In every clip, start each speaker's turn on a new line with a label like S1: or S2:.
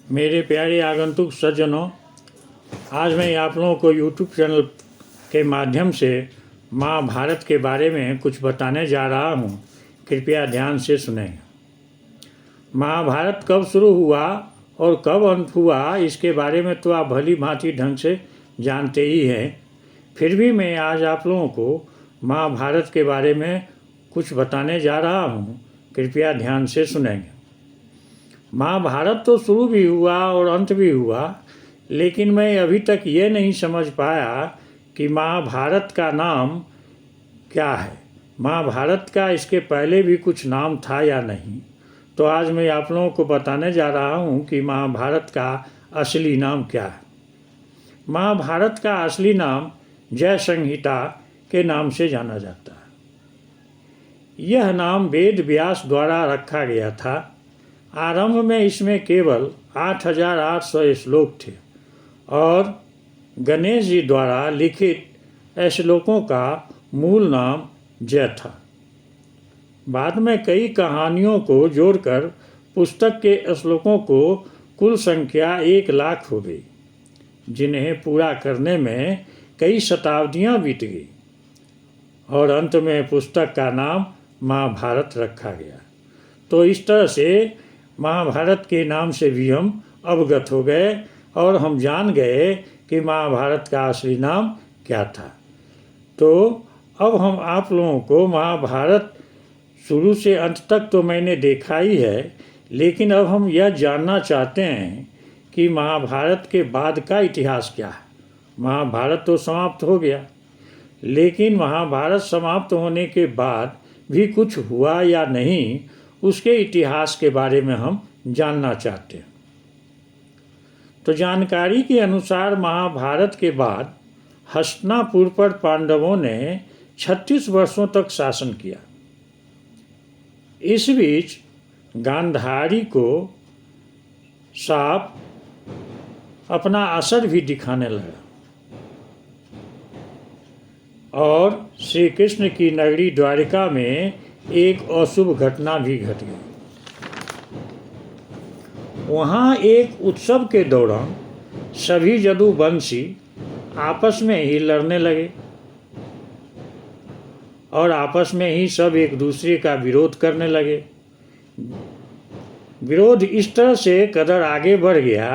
S1: मेरे प्यारे आगंतुक सज्जनों, आज मैं आप लोगों को यूट्यूब चैनल के माध्यम से महाभारत के बारे में कुछ बताने जा रहा हूँ। कृपया ध्यान से सुनें। महाभारत कब शुरू हुआ और कब अंत हुआ, इसके बारे में तो आप भली भांति ढंग से जानते ही हैं। फिर भी मैं आज आप लोगों को महाभारत के बारे में कुछ बताने जा रहा हूँ। कृपया ध्यान से सुनेंगे। महाभारत तो शुरू भी हुआ और अंत भी हुआ, लेकिन मैं अभी तक ये नहीं समझ पाया कि महाभारत का नाम क्या है। महाभारत का इसके पहले भी कुछ नाम था या नहीं। तो आज मैं आप लोगों को बताने जा रहा हूँ कि महाभारत का असली नाम क्या है। महाभारत का असली नाम जय संहिता के नाम से जाना जाता है। यह नाम वेद व्यास द्वारा रखा गया था। आरंभ में इसमें केवल 8,800 श्लोक थे और गणेश जी द्वारा लिखित श्लोकों का मूल नाम जय था। बाद में कई कहानियों को जोड़कर पुस्तक के श्लोकों को कुल संख्या 1,00,000 हो गई, जिन्हें पूरा करने में कई शताब्दियां बीत गई और अंत में पुस्तक का नाम महाभारत रखा गया। तो इस तरह से महाभारत के नाम से भी हम अवगत हो गए और हम जान गए कि महाभारत का असली नाम क्या था। तो अब हम आप लोगों को महाभारत शुरू से अंत तक तो मैंने देखा ही है, लेकिन अब हम यह जानना चाहते हैं कि महाभारत के बाद का इतिहास क्या है। महाभारत तो समाप्त हो गया, लेकिन महाभारत समाप्त होने के बाद भी कुछ हुआ या नहीं, उसके इतिहास के बारे में हम जानना चाहते हैं। तो जानकारी के अनुसार महाभारत के बाद हस्तिनापुर पर पांडवों ने 36 वर्षों तक शासन किया। इस बीच गांधारी को सांप अपना असर भी दिखाने लगा और श्री कृष्ण की नगरी द्वारिका में एक अशुभ घटना भी घट गई। वहाँ एक उत्सव के दौरान सभी जदुवंशी आपस में ही लड़ने लगे और आपस में ही सब एक दूसरे का विरोध करने लगे। विरोध इस तरह से कदर आगे बढ़ गया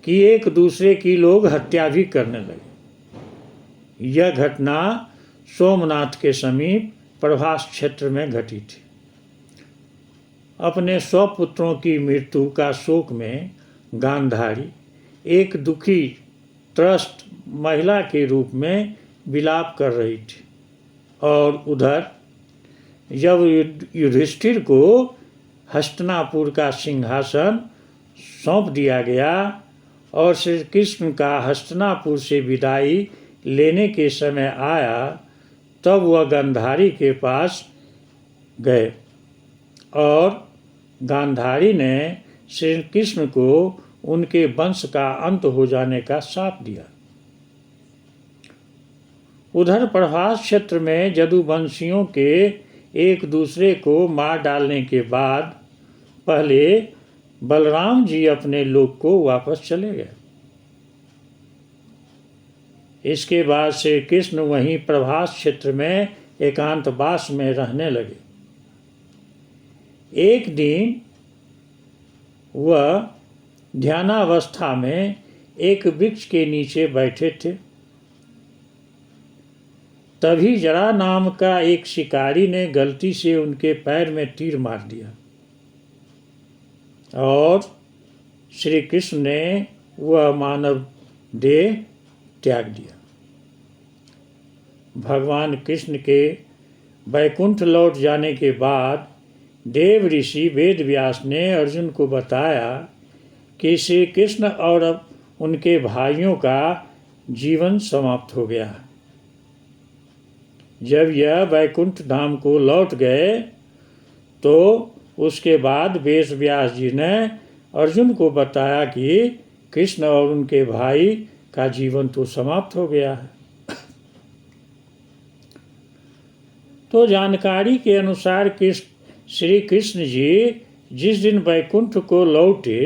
S1: कि एक दूसरे की लोग हत्या भी करने लगे। यह घटना सोमनाथ के समीप प्रभास क्षेत्र में घटी थी। अपने 100 पुत्रों की मृत्यु का शोक में गांधारी एक दुखी त्रस्त महिला के रूप में विलाप कर रही थी और उधर जब युधिष्ठिर को हस्तिनापुर का सिंहासन सौंप दिया गया और श्री कृष्ण का हस्तिनापुर से विदाई लेने के समय आया, तब वह गांधारी के पास गए और गांधारी ने श्री कृष्ण को उनके वंश का अंत हो जाने का शाप दिया। उधर प्रभास क्षेत्र में जदुवंशियों के एक दूसरे को मार डालने के बाद पहले बलराम जी अपने लोक को वापस चले गए। इसके बाद श्री कृष्ण वहीं प्रभास क्षेत्र में एकांतवास में रहने लगे। एक दिन वह ध्यानावस्था में एक वृक्ष के नीचे बैठे थे। तभी जरा नाम का एक शिकारी ने गलती से उनके पैर में तीर मार दिया और श्री कृष्ण ने वह मानव देह त्याग दिया। भगवान कृष्ण के वैकुंठ लौट जाने के बाद देव ऋषि वेद व्यास ने अर्जुन को बताया कि श्री कृष्ण और उनके भाइयों का जीवन समाप्त हो गया। जब यह वैकुंठ धाम को लौट गए तो उसके बाद वेद व्यास जी ने अर्जुन को बताया कि कृष्ण और उनके भाई का जीवन तो समाप्त हो गया है। तो जानकारी के अनुसार श्री कृष्ण जी जिस दिन वैकुंठ को लौटे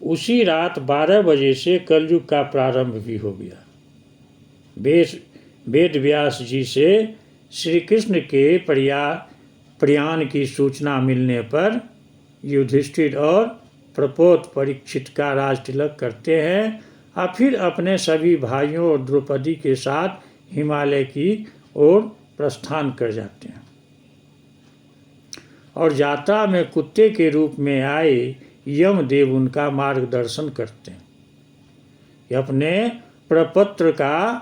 S1: उसी रात 12 बजे से कलयुग का प्रारंभ भी हो गया। वेद व्यास जी से श्री कृष्ण के प्रयाण की सूचना मिलने पर युधिष्ठिर और प्रपोत परीक्षित का राज तिलक करते हैं और फिर अपने सभी भाइयों और द्रौपदी के साथ हिमालय की ओर प्रस्थान कर जाते हैं। और यात्रा में कुत्ते के रूप में आए यमदेव उनका मार्गदर्शन करते हैं। अपने प्रपत्र का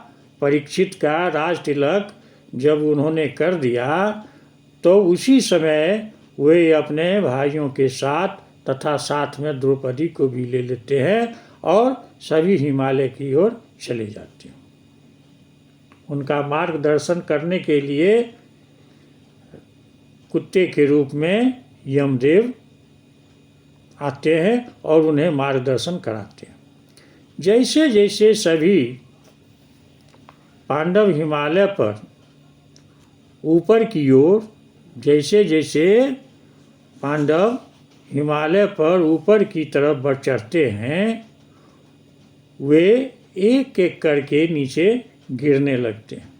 S1: परीक्षित का राज तिलक जब उन्होंने कर दिया तो उसी समय वे अपने भाइयों के साथ तथा साथ में द्रौपदी को भी ले लेते हैं और सभी हिमालय की ओर चले जाते हैं। उनका मार्गदर्शन करने के लिए कुत्ते के रूप में यमदेव आते हैं और उन्हें मार्गदर्शन कराते हैं। जैसे जैसे सभी पांडव हिमालय पर ऊपर की ओर जैसे जैसे पांडव हिमालय पर ऊपर की तरफ बढ़ चढ़ते हैं वे एक एक करके नीचे गिरने लगते हैं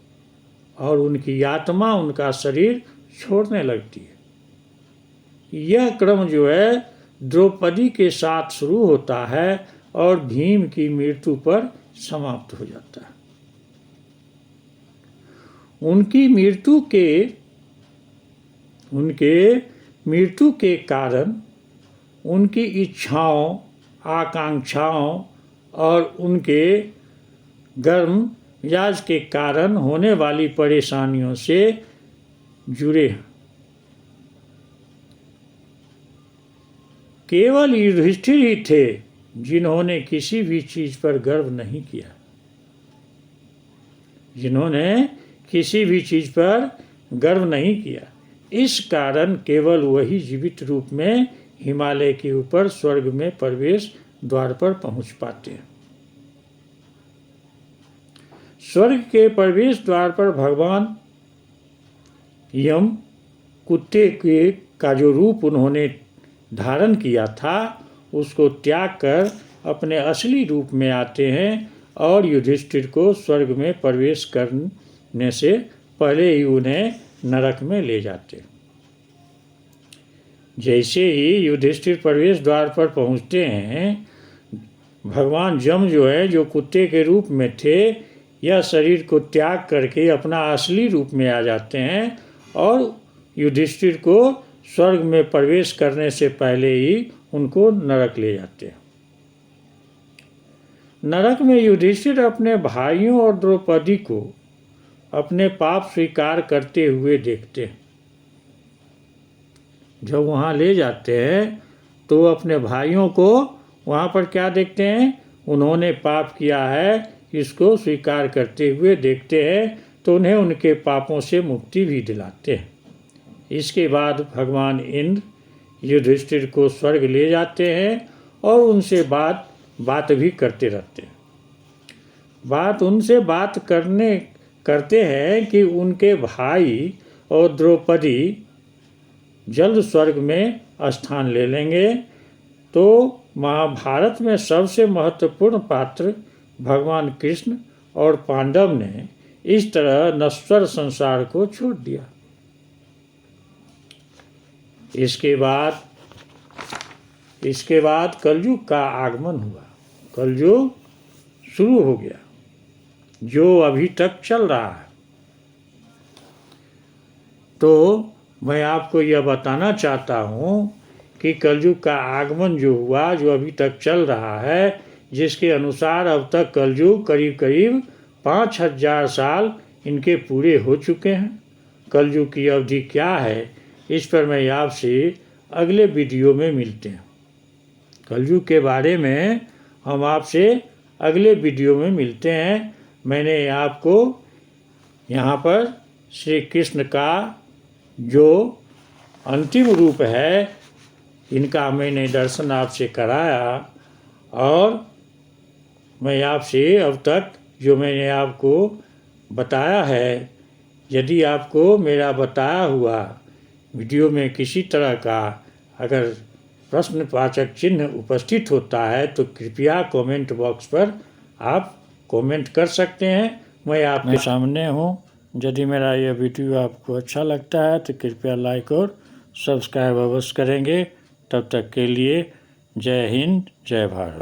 S1: और उनकी आत्मा उनका शरीर छोड़ने लगती है। यह क्रम जो है द्रौपदी के साथ शुरू होता है और भीम की मृत्यु पर समाप्त हो जाता है। उनकी मृत्यु के कारण उनकी इच्छाओं, आकांक्षाओं और उनके गर्म मिजाज के कारण होने वाली परेशानियों से जुड़े हैं। केवल युधिष्ठिर ही थे जिन्होंने किसी भी चीज पर गर्व नहीं किया, जिन्होंने किसी भी चीज पर गर्व नहीं किया। इस कारण केवल वही जीवित रूप में हिमालय के ऊपर स्वर्ग में प्रवेश द्वार पर पहुंच पाते हैं। स्वर्ग के प्रवेश द्वार पर भगवान यम कुत्ते का जो रूप उन्होंने धारण किया था उसको त्याग कर अपने असली रूप में आते हैं और युधिष्ठिर को स्वर्ग में प्रवेश करने से पहले ही उन्हें नरक में ले जाते। जैसे ही युधिष्ठिर प्रवेश द्वार पर पहुंचते हैं भगवान यम जो है जो कुत्ते के रूप में थे यह शरीर को त्याग करके अपना असली रूप में आ जाते हैं और युधिष्ठिर को स्वर्ग में प्रवेश करने से पहले ही उनको नरक ले जाते हैं। नरक में युधिष्ठिर अपने भाइयों और द्रौपदी को अपने पाप स्वीकार करते हुए देखते हैं। जब वहाँ ले जाते हैं तो अपने भाइयों को वहाँ पर क्या देखते हैं, उन्होंने पाप किया है इसको स्वीकार करते हुए देखते हैं तो उन्हें उनके पापों से मुक्ति भी दिलाते हैं। इसके बाद भगवान इंद्र युधिष्ठिर को स्वर्ग ले जाते हैं और उनसे बात भी करते रहते हैं। उनसे बात करते हैं कि उनके भाई और द्रौपदी जल्द स्वर्ग में स्थान ले लेंगे। तो महाभारत में सबसे महत्वपूर्ण पात्र भगवान कृष्ण और पांडव ने इस तरह नश्वर संसार को छोड़ दिया। इसके बाद कलयुग का आगमन हुआ, कलयुग शुरू हो गया जो अभी तक चल रहा है। तो मैं आपको यह बताना चाहता हूँ कि कलयुग का आगमन जो हुआ जो अभी तक चल रहा है जिसके अनुसार अब तक कलयुग करीब करीब 5000 साल इनके पूरे हो चुके हैं। कलयुग की अवधि क्या है इस पर मैं आपसे अगले वीडियो में मिलते हैं। कलयुग के बारे में हम आपसे अगले वीडियो में मिलते हैं। मैंने आपको यहाँ पर श्री कृष्ण का जो अंतिम रूप है इनका मैंने दर्शन आपसे कराया और मैं आपसे अब तक जो मैंने आपको बताया है यदि आपको मेरा बताया हुआ वीडियो में किसी तरह का अगर प्रश्नवाचक चिन्ह उपस्थित होता है तो कृपया कमेंट बॉक्स पर आप कमेंट कर सकते हैं। मैं आपके सामने हूँ। यदि मेरा यह वीडियो आपको अच्छा लगता है तो कृपया लाइक और सब्सक्राइब अवश्य करेंगे। तब तक के लिए जय हिंद, जय भारत।